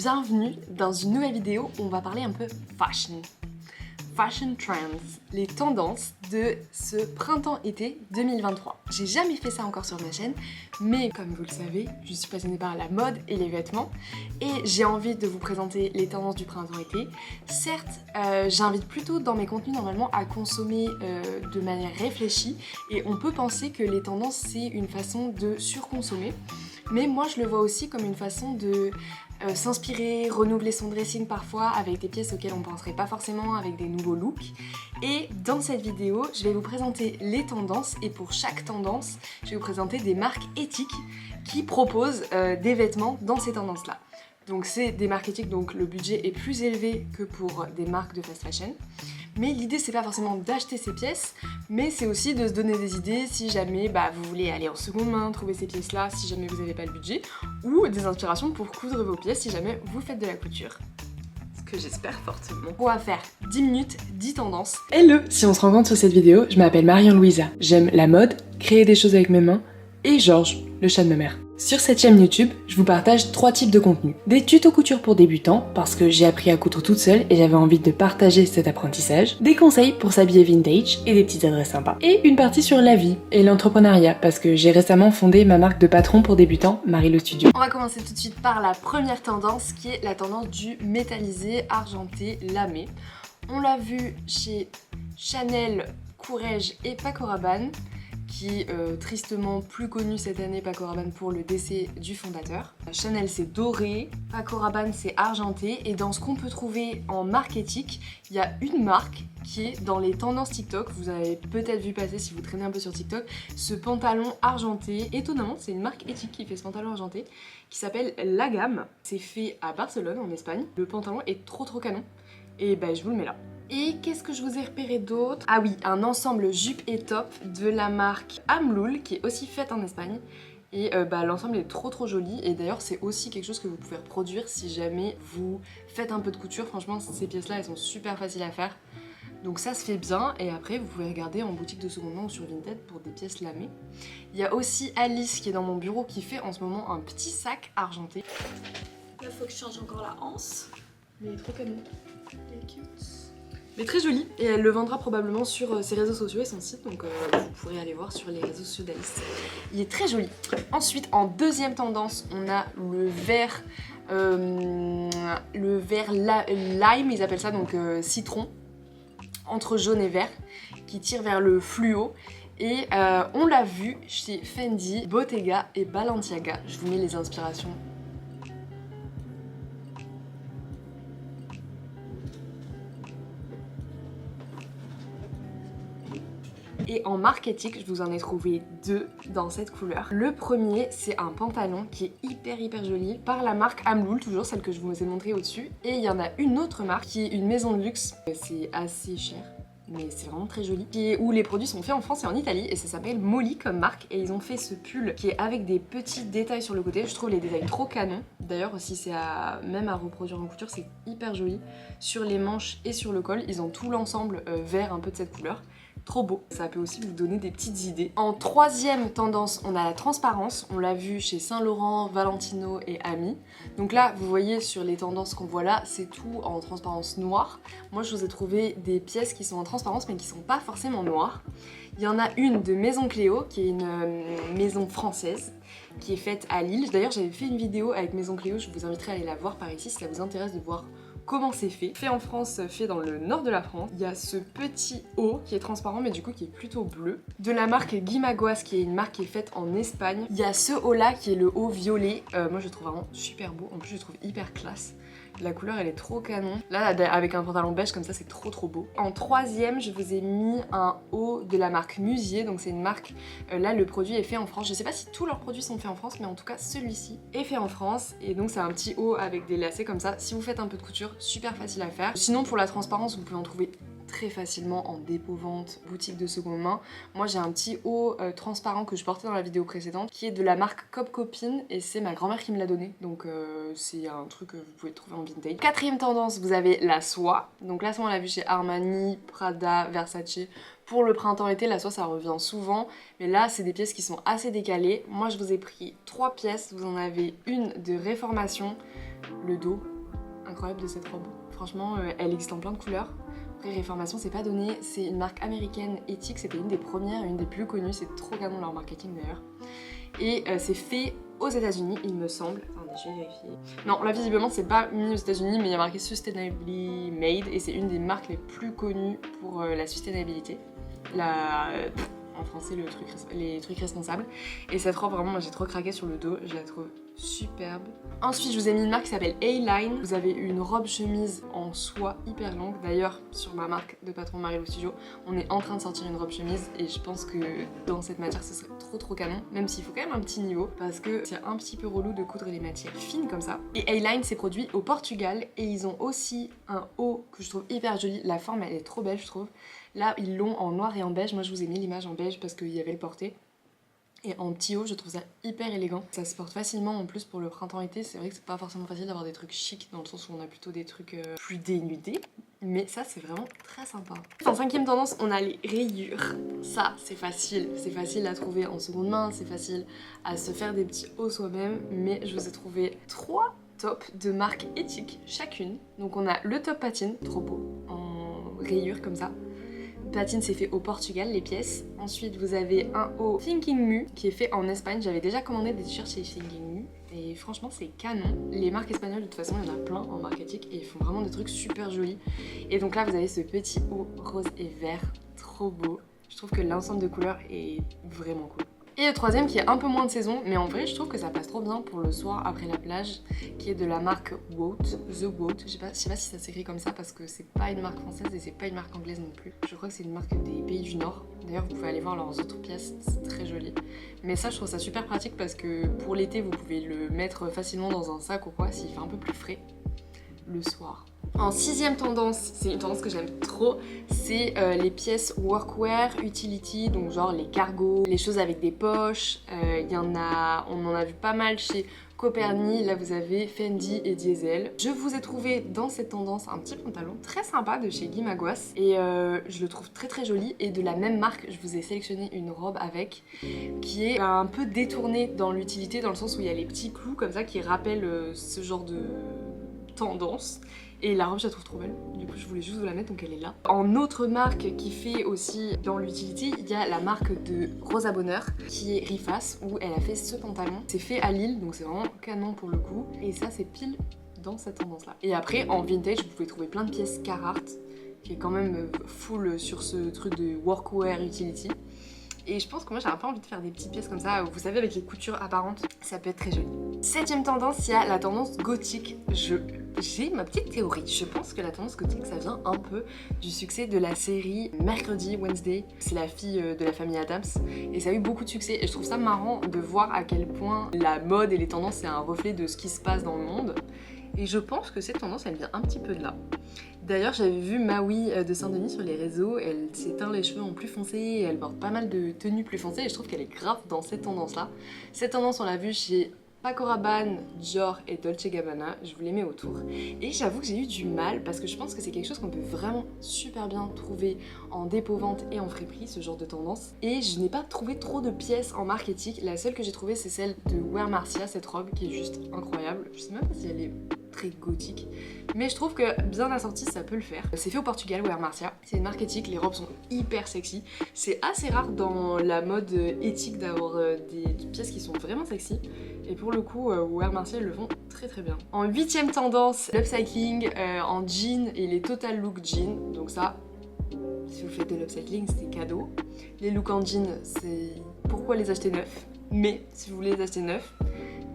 bienvenue dans une nouvelle vidéo où on va parler un peu fashion. Fashion trends, les tendances de ce printemps-été 2023. J'ai jamais fait ça encore sur ma chaîne, mais comme vous le savez, je suis passionnée par la mode et les vêtements et j'ai envie de vous présenter les tendances du printemps-été. Certes, j'invite plutôt dans mes contenus normalement à consommer de manière réfléchie et on peut penser que les tendances c'est une façon de surconsommer, mais moi je le vois aussi comme une façon de s'inspirer, renouveler son dressing parfois avec des pièces auxquelles on ne penserait pas forcément, avec des nouveaux looks. Et dans cette vidéo, je vais vous présenter les tendances et pour chaque tendance, je vais vous présenter des marques éthiques qui proposent des vêtements dans ces tendances-là. Donc c'est des marques éthiques, donc le budget est plus élevé que pour des marques de fast fashion. Mais l'idée c'est pas forcément d'acheter ces pièces, mais c'est aussi de se donner des idées si jamais vous voulez aller en seconde main, trouver ces pièces là si jamais vous n'avez pas le budget, ou des inspirations pour coudre vos pièces si jamais vous faites de la couture. Ce que j'espère fortement. On va faire 10 minutes, 10 tendances. Hello! Si on se rencontre sur cette vidéo, je m'appelle Marion-Louisa. J'aime la mode, créer des choses avec mes mains, et Georges, le chat de ma mère. Sur cette chaîne YouTube, je vous partage 3 types de contenus. Des tutos couture pour débutants, parce que j'ai appris à coudre toute seule et j'avais envie de partager cet apprentissage. Des conseils pour s'habiller vintage et des petites adresses sympas. Et une partie sur la vie et l'entrepreneuriat, parce que j'ai récemment fondé ma marque de patron pour débutants, Marie Le Studio. On va commencer tout de suite par la première tendance, qui est la tendance du métallisé, argenté, lamé. On l'a vu chez Chanel, Courrèges et Paco Rabanne, qui tristement plus connu cette année, Paco Rabanne, pour le décès du fondateur. Chanel c'est doré, Paco Rabanne c'est argenté, et dans ce qu'on peut trouver en marque éthique, il y a une marque qui est dans les tendances TikTok, vous avez peut-être vu passer si vous traînez un peu sur TikTok, ce pantalon argenté. Étonnamment, c'est une marque éthique qui fait ce pantalon argenté, qui s'appelle La Gamme. C'est fait à Barcelone, en Espagne. Le pantalon est trop canon, et je vous le mets là. Et qu'est-ce que je vous ai repéré d'autre? Ah oui, un ensemble jupe et top de la marque Amloul, qui est aussi faite en Espagne. Et l'ensemble est trop joli, et d'ailleurs c'est aussi quelque chose que vous pouvez reproduire si jamais vous faites un peu de couture. Franchement, ces pièces là elles sont super faciles à faire, donc ça se fait bien. Et après vous pouvez regarder en boutique de seconde main ou sur Vinted pour des pièces lamées. Il y a aussi Alice qui est dans mon bureau qui fait en ce moment un petit sac argenté. Là faut que je change encore la anse. Mais il est trop canon. Il est cute. Mais très jolie, et elle le vendra probablement sur ses réseaux sociaux et son site, donc vous pourrez aller voir sur les réseaux sociaux d'Alice. Il est très joli. Ensuite, en deuxième tendance, on a le vert lime, ils appellent ça, donc citron, entre jaune et vert, qui tire vers le fluo. Et on l'a vu chez Fendi, Bottega et Balenciaga. Je vous mets les inspirations. Et en marque éthique, je vous en ai trouvé 2 dans cette couleur. Le premier, c'est un pantalon qui est hyper joli par la marque Amloul, toujours celle que je vous ai montrée au-dessus. Et il y en a une autre marque qui est une maison de luxe. C'est assez cher, mais c'est vraiment très joli. Où les produits sont faits en France et en Italie, et ça s'appelle Molly comme marque. Et ils ont fait ce pull qui est avec des petits détails sur le côté. Je trouve les détails trop canons. D'ailleurs, si c'est même à reproduire en couture, c'est hyper joli. Sur les manches et sur le col, ils ont tout l'ensemble vert un peu de cette couleur. Trop beau. Ça peut aussi vous donner des petites idées. En troisième tendance, on a la transparence. On l'a vu chez Saint Laurent, Valentino et Ami. Donc là, vous voyez sur les tendances qu'on voit là, c'est tout en transparence noire. Moi, je vous ai trouvé des pièces qui sont en transparence mais qui sont pas forcément noires. Il y en a une de Maison Cléo, qui est une maison française, qui est faite à Lille. D'ailleurs, j'avais fait une vidéo avec Maison Cléo, je vous inviterai à aller la voir par ici si ça vous intéresse de voir comment c'est fait. Fait en France, fait dans le nord de la France. Il y a ce petit haut qui est transparent mais du coup qui est plutôt bleu. De la marque Guimaguas, qui est une marque qui est faite en Espagne. Il y a ce haut là qui est le haut violet. Moi je le trouve vraiment super beau. En plus je le trouve hyper classe. La couleur elle est trop canon. Là avec un pantalon beige comme ça c'est trop beau. En troisième je vous ai mis un haut de la marque Musier. Donc c'est une marque, là le produit est fait en France. Je sais pas si tous leurs produits sont faits en France mais en tout cas celui-ci est fait en France. Et donc c'est un petit haut avec des lacets comme ça. Si vous faites un peu de couture, super facile à faire. Sinon pour la transparence vous pouvez en trouver très facilement en dépôt-vente, boutique de seconde main. Moi j'ai un petit haut transparent que je portais dans la vidéo précédente qui est de la marque Cop Copine et c'est ma grand-mère qui me l'a donné, donc c'est un truc que vous pouvez trouver en vintage. Quatrième tendance, vous avez la soie. Donc la soie on l'a vu chez Armani, Prada, Versace. Pour le printemps-été, la soie ça revient souvent, mais là c'est des pièces qui sont assez décalées. Moi je vous ai pris 3 pièces, vous en avez une de Réformation, Le dos, incroyable de cette robe. Franchement, elle existe en plein de couleurs. Après, Reformation, c'est pas donné. C'est une marque américaine éthique. C'était une des premières, une des plus connues. C'est trop canon leur marketing d'ailleurs. Et c'est fait aux États-Unis, il me semble. Attendez, je vais vérifier. Non, là visiblement c'est pas mis aux États-Unis, mais il y a marqué Sustainably Made et c'est une des marques les plus connues pour la sustainabilité. En français, les trucs responsables. Et cette robe, vraiment, moi j'ai trop craqué sur le dos, je la trouve superbe. Ensuite, je vous ai mis une marque qui s'appelle A-Line. Vous avez une robe chemise en soie hyper longue. D'ailleurs, sur ma marque de patron Marilou Studio, on est en train de sortir une robe chemise et je pense que dans cette matière, ce serait trop canon. Même s'il faut quand même un petit niveau parce que c'est un petit peu relou de coudre les matières fines comme ça. Et A-Line, c'est produit au Portugal et ils ont aussi un haut que je trouve hyper joli. La forme, elle est trop belle, je trouve. Là, ils l'ont en noir et en beige. Moi, je vous ai mis l'image en beige parce qu'il y avait le porté. Et en petit haut, je trouve ça hyper élégant. Ça se porte facilement en plus pour le printemps-été. C'est vrai que c'est pas forcément facile d'avoir des trucs chics dans le sens où on a plutôt des trucs plus dénudés. Mais ça, c'est vraiment très sympa. En cinquième tendance, on a les rayures. Ça, c'est facile. C'est facile à trouver en seconde main. C'est facile à se faire des petits hauts soi-même. Mais je vous ai trouvé 3 tops de marques éthiques chacune. Donc on a le top patine, trop beau, en rayures comme ça. Patine, c'est fait au Portugal, les pièces. Ensuite, vous avez un haut Thinking Mu qui est fait en Espagne. J'avais déjà commandé des t-shirts chez Thinking Mu et franchement, c'est canon. Les marques espagnoles, de toute façon, il y en a plein en marketing et ils font vraiment des trucs super jolis. Et donc là, vous avez ce petit haut rose et vert, trop beau. Je trouve que l'ensemble de couleurs est vraiment cool. Et le troisième qui est un peu moins de saison, mais en vrai je trouve que ça passe trop bien pour le soir après la plage, qui est de la marque Woat, The Woat. Je sais pas si ça s'écrit comme ça parce que c'est pas une marque française et c'est pas une marque anglaise non plus. Je crois que c'est une marque des pays du Nord. D'ailleurs vous pouvez aller voir leurs autres pièces, c'est très joli. Mais ça je trouve ça super pratique parce que pour l'été vous pouvez le mettre facilement dans un sac ou quoi s'il fait un peu plus frais le soir. En sixième tendance, c'est une tendance que j'aime trop, c'est les pièces workwear, utility, donc genre les cargos, les choses avec des poches. On en a vu pas mal chez Coperni, là vous avez Fendi et Diesel. Je vous ai trouvé dans cette tendance un petit pantalon très sympa de chez Guy Magouas et je le trouve très joli. Et de la même marque, je vous ai sélectionné une robe avec qui est un peu détournée dans l'utilité, dans le sens où il y a les petits clous comme ça qui rappellent ce genre de tendance. Et la robe, je la trouve trop belle. Du coup, je voulais juste vous la mettre, donc elle est là. En autre marque qui fait aussi dans l'utility, il y a la marque de Rosa Bonheur, qui est Rifas, où elle a fait ce pantalon. C'est fait à Lille, donc c'est vraiment canon pour le coup. Et ça, c'est pile dans cette tendance-là. Et après, en vintage, vous pouvez trouver plein de pièces Carhartt, qui est quand même full sur ce truc de workwear utility. Et je pense que moi j'ai un peu envie de faire des petites pièces comme ça, vous savez, avec les coutures apparentes, ça peut être très joli. Septième tendance, il y a la tendance gothique. J'ai ma petite théorie, je pense que la tendance gothique ça vient un peu du succès de la série Mercredi, Wednesday. C'est la fille de la famille Adams et ça a eu beaucoup de succès et je trouve ça marrant de voir à quel point la mode et les tendances c'est un reflet de ce qui se passe dans le monde. Et je pense que cette tendance elle vient un petit peu de là. D'ailleurs j'avais vu Maui de Saint-Denis sur les réseaux, elle s'est teint les cheveux en plus foncé et elle porte pas mal de tenues plus foncées et je trouve qu'elle est grave dans cette tendance là. Cette tendance on l'a vue chez Paco Rabanne, Dior et Dolce Gabbana, je vous les mets autour. Et j'avoue que j'ai eu du mal parce que je pense que c'est quelque chose qu'on peut vraiment super bien trouver en dépôt-vente et en friperie, ce genre de tendance. Et je n'ai pas trouvé trop de pièces en marque éthique, la seule que j'ai trouvée c'est celle de Wear Marcia, cette robe qui est juste incroyable. Je sais même pas si elle est très gothique, mais je trouve que bien assortie ça peut le faire. C'est fait au Portugal, Wear Marcia, c'est une marque éthique, les robes sont hyper sexy. C'est assez rare dans la mode éthique d'avoir des pièces qui sont vraiment sexy. Et pour le coup, Wear Marcia le font très bien. En huitième tendance, l'upcycling en jean et les total look jean. Donc ça, si vous faites de l'upcycling, c'est cadeau. Les looks en jean, c'est pourquoi les acheter neufs. Mais si vous voulez les acheter neufs,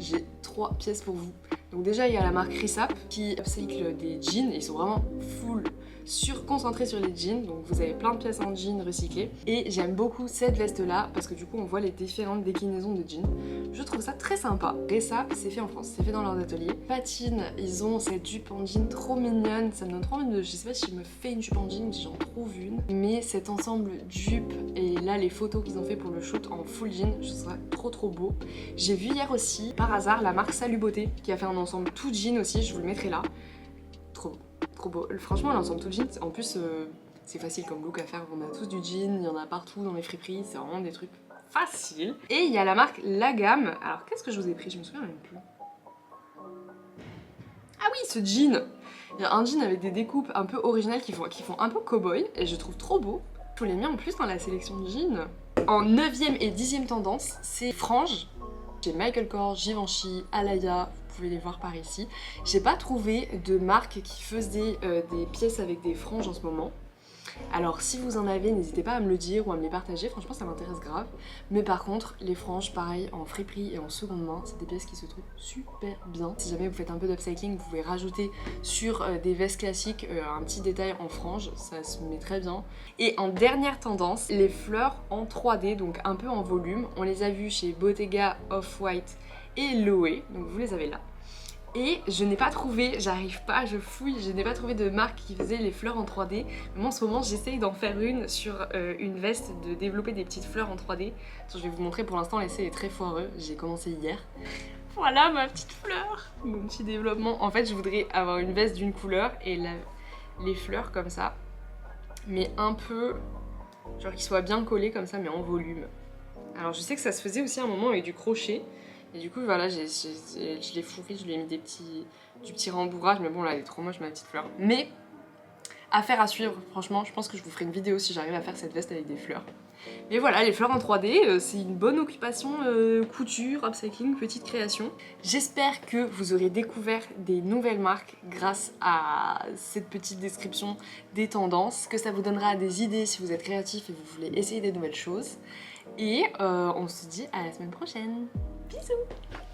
j'ai 3 pièces pour vous. Donc déjà il y a la marque Risap qui upcycle des jeans, ils sont vraiment full concentrés sur les jeans, donc vous avez plein de pièces en jeans recyclées. Et j'aime beaucoup cette veste là parce que du coup on voit les différentes déclinaisons de jeans. Je trouve ça très sympa. Risap c'est fait en France, c'est fait dans leurs ateliers. Patine, ils ont cette jupe en jean trop mignonne, ça me donne trop envie de, je sais pas si je me fais une jupe en jean ou si j'en trouve une. Mais cet ensemble jupe et là les photos qu'ils ont fait pour le shoot en full jean, je trouve ça trop beau. J'ai vu hier aussi par hasard la marque Salut Beauté qui a fait un ensemble tout jean aussi, je vous le mettrai là. Trop beau. Franchement l'ensemble tout jean, en plus c'est facile comme look à faire, on a tous du jean, il y en a partout dans les friperies, c'est vraiment des trucs faciles. Et il y a la marque La Gamme, alors qu'est-ce que je vous ai pris, je me souviens même plus. Ah oui, ce jean. Il y a un jean avec des découpes un peu originales qui font un peu cow-boy et je trouve trop beau. Je l'ai mis en plus dans la sélection de jeans. En 9ème et 10ème tendance, c'est franges. J'ai Michael Kors, Givenchy, Alaya, vous pouvez les voir par ici. J'ai pas trouvé de marque qui faisait des pièces avec des franges en ce moment. Alors si vous en avez, n'hésitez pas à me le dire ou à me les partager, franchement ça m'intéresse grave. Mais par contre, les franges, pareil, en friperie et en seconde main, c'est des pièces qui se trouvent super bien. Si jamais vous faites un peu d'upcycling, vous pouvez rajouter sur des vestes classiques un petit détail en franges, ça se met très bien. Et en dernière tendance, les fleurs en 3D, donc un peu en volume. On les a vues chez Bottega, Off-White et Loewe, donc vous les avez là. Et je n'ai pas trouvé, j'arrive pas, je fouille, je n'ai pas trouvé de marque qui faisait les fleurs en 3D. Mais moi en ce moment j'essaye d'en faire une sur une veste, de développer des petites fleurs en 3D. Je vais vous montrer, pour l'instant l'essai est très foireux, j'ai commencé hier. Voilà ma petite fleur, mon petit développement. En fait je voudrais avoir une veste d'une couleur et les fleurs comme ça. Mais un peu, genre qu'ils soient bien collés comme ça mais en volume. Alors je sais que ça se faisait aussi à un moment avec du crochet. Et du coup voilà, je l'ai fourré, je lui ai mis du petit rembourrage, mais bon là elle est trop moche ma petite fleur. Mais affaire à suivre, franchement, je pense que je vous ferai une vidéo si j'arrive à faire cette veste avec des fleurs. Mais voilà, les fleurs en 3D, c'est une bonne occupation, couture, upcycling, petite création. J'espère que vous aurez découvert des nouvelles marques grâce à cette petite description des tendances, que ça vous donnera des idées si vous êtes créatif et vous voulez essayer des nouvelles choses. Et on se dit à la semaine prochaine. Bisous!